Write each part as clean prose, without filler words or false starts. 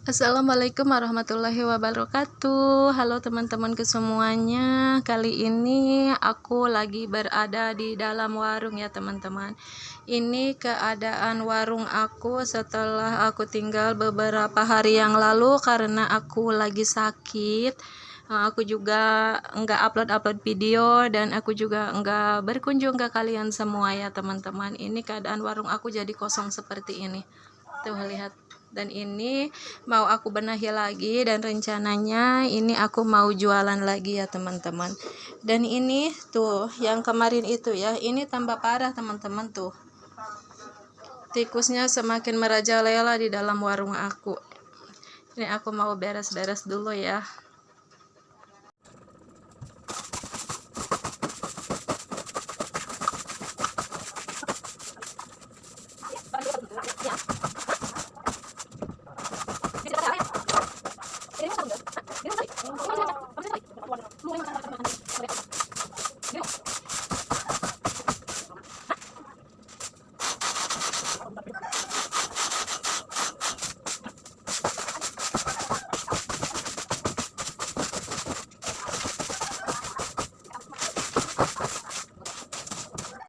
Assalamualaikum warahmatullahi wabarakatuh. Halo teman-temanku semuanya. Kali ini aku lagi berada di dalam warung ya teman-teman. Ini keadaan warung aku setelah aku tinggal beberapa hari yang lalu karena aku lagi sakit. Aku juga nggak upload video dan aku juga nggak berkunjung ke kalian semua ya teman-teman. Ini keadaan warung aku jadi kosong seperti ini. Tuh lihat. Dan ini mau aku benahi lagi dan rencananya ini aku mau jualan lagi ya teman-teman. Dan ini tuh yang kemarin itu ya, ini tambah parah teman-teman tuh. Tikusnya semakin merajalela di dalam warung aku. Ini aku mau beres-beres dulu ya.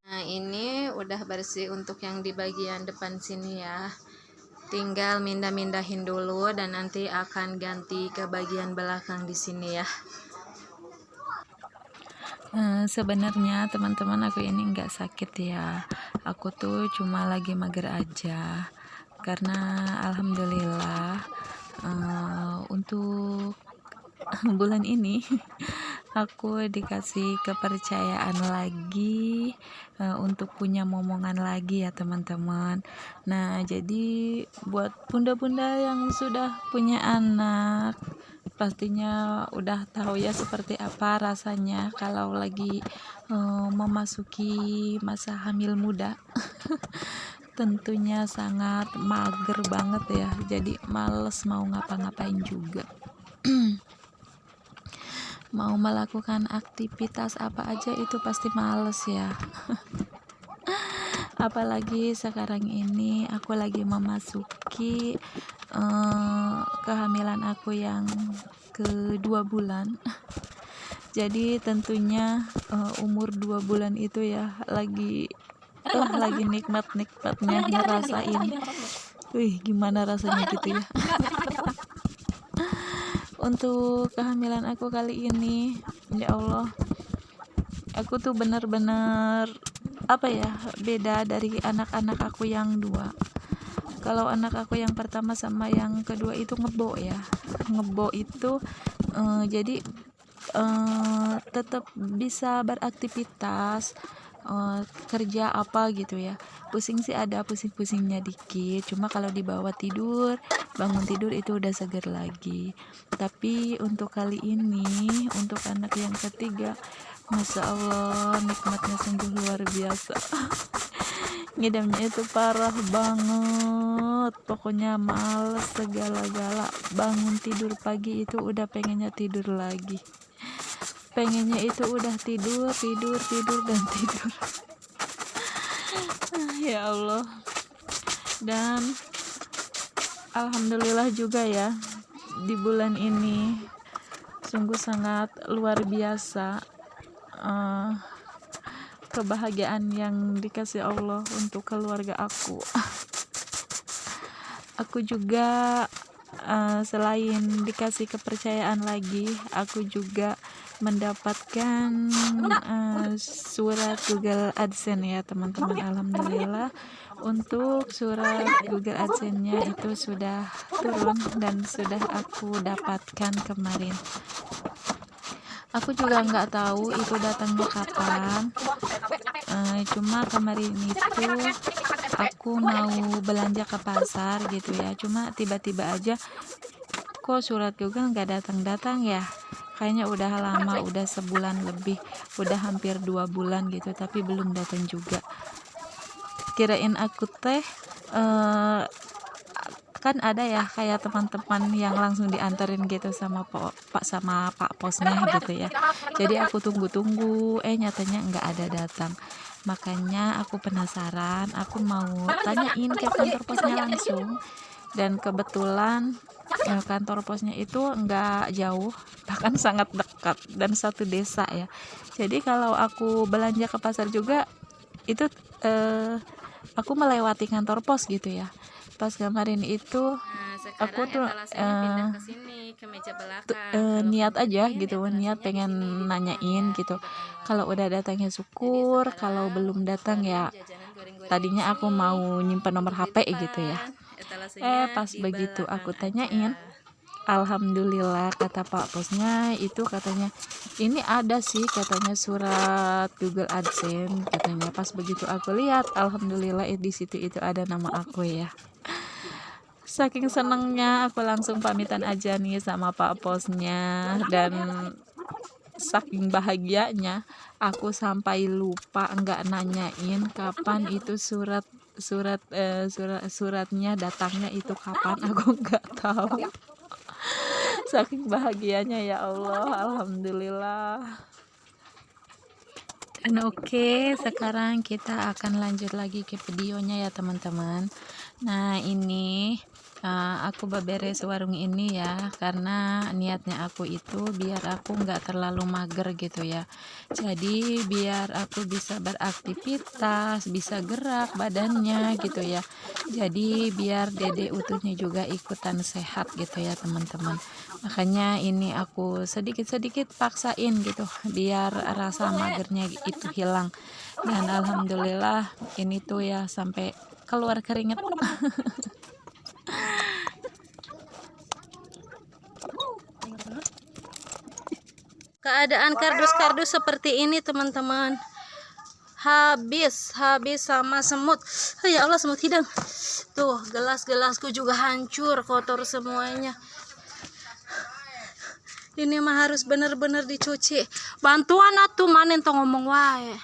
Nah, ini udah bersih untuk yang di bagian depan sini ya. Tinggal mindah-mindahin dulu dan nanti akan ganti ke bagian belakang di sini ya. Sebenarnya teman-teman aku ini nggak sakit ya. Aku tuh cuma lagi mager aja. Karena alhamdulillah untuk bulan ini aku dikasih kepercayaan lagi untuk punya momongan lagi ya teman-teman. Nah, jadi buat bunda-bunda yang sudah punya anak pastinya udah tahu ya seperti apa rasanya kalau lagi memasuki masa hamil muda. Tentunya sangat mager banget ya, jadi males mau ngapa-ngapain juga. Mau melakukan aktivitas apa aja itu pasti males ya. Apalagi sekarang ini aku lagi memasuki kehamilan aku yang kedua bulan. Jadi tentunya umur 2 bulan itu ya lagi nikmat-nikmatnya ngerasain. Wih, gimana rasanya gitu ya. Untuk kehamilan aku kali ini, ya Allah, aku tuh bener-bener beda dari anak-anak aku yang dua. Kalau anak aku yang pertama sama yang kedua itu ngebo ya. Ngebo itu jadi tetap bisa beraktivitas, kerja apa gitu ya. Pusing sih ada pusing-pusingnya dikit, cuma kalau dibawa tidur, bangun tidur itu udah seger lagi. Tapi untuk kali ini, untuk anak yang ketiga, Masya Allah, nikmatnya sungguh luar biasa. Ngidamnya itu parah banget, pokoknya males segala-gala. Bangun tidur pagi itu udah pengennya tidur lagi, pengennya itu udah tidur dan tidur. Ya Allah. Dan alhamdulillah juga ya, di bulan ini sungguh sangat luar biasa kebahagiaan yang dikasih Allah untuk keluarga aku. Aku juga selain dikasih kepercayaan lagi, aku juga mendapatkan surat Google AdSense ya teman-teman. Alhamdulillah untuk surat Google AdSense-nya itu sudah turun dan sudah aku dapatkan kemarin. Aku juga nggak tahu itu datangnya kapan. Cuma kemarin itu aku mau belanja ke pasar gitu ya, cuma tiba-tiba aja kok surat Google nggak datang-datang ya. Kayaknya udah lama, udah sebulan lebih, udah hampir 2 bulan gitu, tapi belum datang juga. Kirain aku teh kan ada ya kayak teman-teman yang langsung dianterin gitu sama pak posnya gitu ya. Jadi aku tunggu-tunggu, nyatanya nggak ada datang. Makanya aku penasaran, aku mau tanyain ke kantor posnya langsung. Dan kebetulan kantor posnya itu nggak jauh, bahkan sangat dekat dan satu desa ya. Jadi kalau aku belanja ke pasar juga itu aku melewati kantor pos gitu ya. Pas kemarin itu aku tuh niat aja gitu, niat pengen nanyain gitu. Kalau udah datangnya syukur, kalau belum datang ya tadinya aku mau nyimpen nomor HP gitu ya. Pas begitu aku tanyain, alhamdulillah kata Pak Posnya itu katanya ini ada sih katanya surat Google AdSense katanya. Pas begitu aku lihat, alhamdulillah di situ itu ada nama aku ya. Saking senengnya aku langsung pamitan aja nih sama Pak Posnya, dan saking bahagianya aku sampai lupa nggak nanyain kapan itu suratnya datangnya itu kapan, aku nggak tahu. Saking bahagianya ya Allah, alhamdulillah. Dan oke, sekarang kita akan lanjut lagi ke videonya ya teman-teman. Nah ini aku beberes warung ini ya, karena niatnya aku itu biar aku nggak terlalu mager gitu ya. Jadi biar aku bisa beraktivitas, bisa gerak badannya gitu ya. Jadi biar dede utuhnya juga ikutan sehat gitu ya teman-teman. Makanya ini aku sedikit-sedikit paksain gitu biar rasa magernya itu hilang. Dan alhamdulillah ini tuh ya sampai keluar keringet. Keadaan kardus-kardus seperti ini teman-teman, habis sama semut. Ya Allah, semut hidang tuh. Gelas-gelasku juga hancur, kotor semuanya. Ini mah harus bener-bener dicuci. Bantuan atuh manen tuh ngomong wae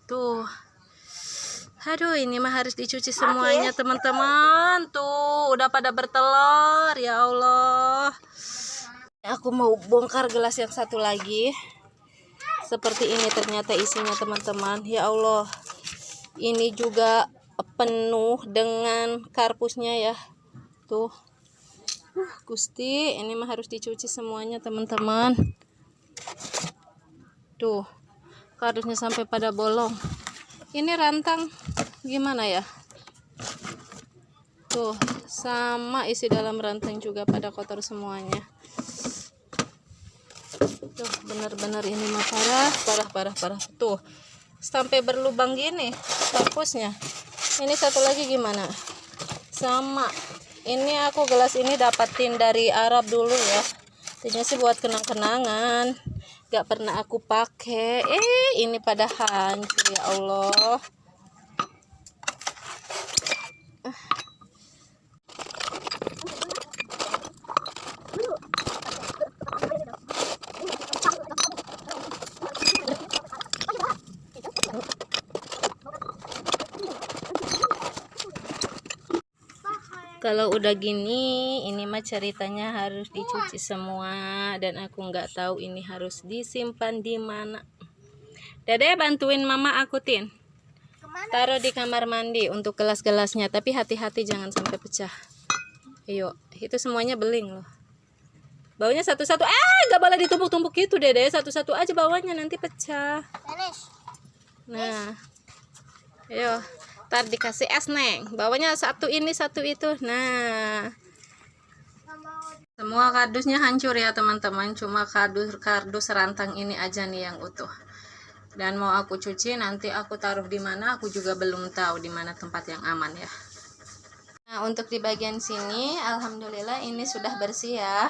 tuh. Aduh, ini mah harus dicuci semuanya teman-teman. Tuh udah pada bertelur. Ya Allah, aku mau bongkar gelas yang satu lagi. Seperti ini ternyata isinya teman-teman. Ya Allah, ini juga penuh dengan karpusnya ya. Tuh Gusti, ini mah harus dicuci semuanya teman-teman. Tuh kardusnya sampai pada bolong. Ini rantang gimana ya? Tuh sama isi dalam rantang juga pada kotor semuanya. Tuh bener-bener ini mah parah. Tuh sampai berlubang gini karpusnya. Ini satu lagi gimana? Sama. Ini aku gelas ini dapatin dari Arab dulu ya. Ini sih buat kenang-kenangan. Gak pernah aku pakai. Ini pada hancur ya Allah. Kalau udah gini, ini mah ceritanya harus dicuci semua, dan aku nggak tahu ini harus disimpan di mana. Dede bantuin mama aku, Tin. Taruh di kamar mandi untuk gelas-gelasnya, tapi hati-hati jangan sampai pecah. Ayo, itu semuanya beling loh. Baunya satu-satu. Nggak boleh ditumpuk-tumpuk gitu, Dede. Satu-satu aja bawahnya, nanti pecah. Nah, ayo. Ntar dikasih es, Neng. Bawahnya satu ini, satu itu. Nah, semua kardusnya hancur ya teman-teman. Cuma kardus rantang ini aja nih yang utuh. Dan mau aku cuci, nanti aku taruh di mana, aku juga belum tahu di mana tempat yang aman ya. Nah, untuk di bagian sini, alhamdulillah ini sudah bersih ya.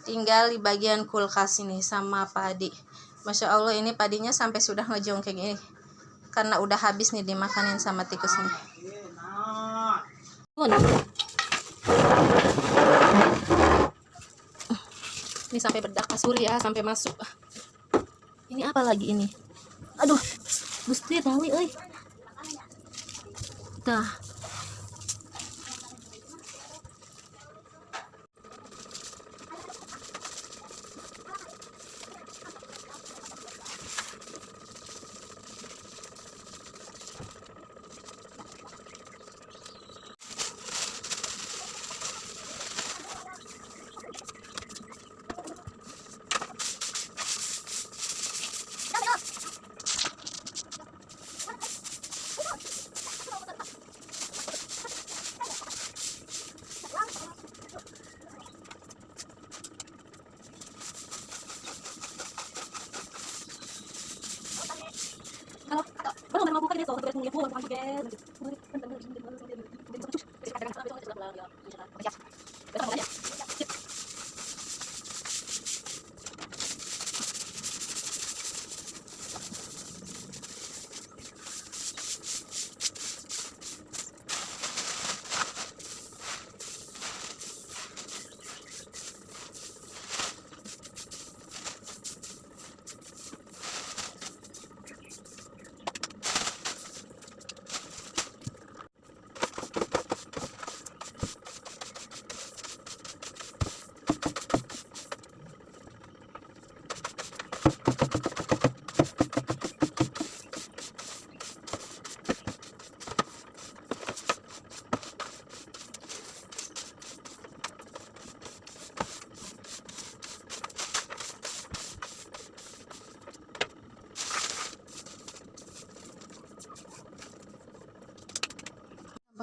Tinggal di bagian kulkas ini sama padi. Masya Allah, ini padinya sampai sudah ngejongkeng ini. Karena udah habis nih dimakanin sama tikus nih. Ini sampai bedak kasur ya, sampai masuk. Ini apa lagi ini? Aduh, Gusti tahu euy. Tah.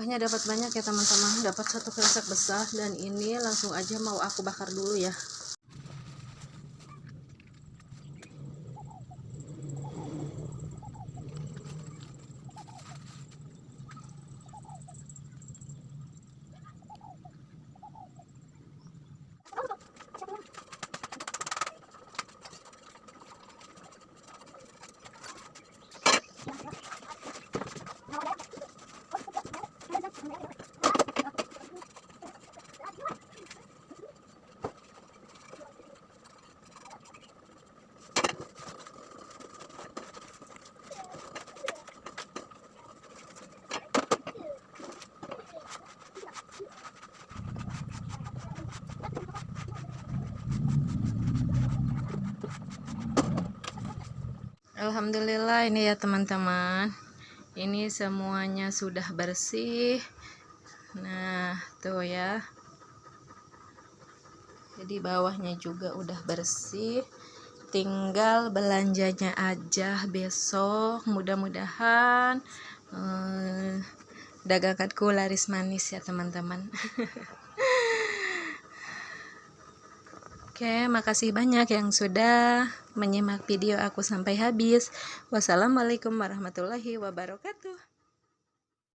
Sampahnya dapat banyak ya teman-teman, dapat satu kresek besar, dan ini langsung aja mau aku bakar dulu ya. Alhamdulillah ini ya teman-teman, ini semuanya sudah bersih. Nah tuh ya, jadi bawahnya juga udah bersih, tinggal belanjanya aja besok. Mudah-mudahan daganganku laris manis ya teman-teman. Oke, makasih banyak yang sudah menyimak video aku sampai habis. Wassalamualaikum warahmatullahi wabarakatuh.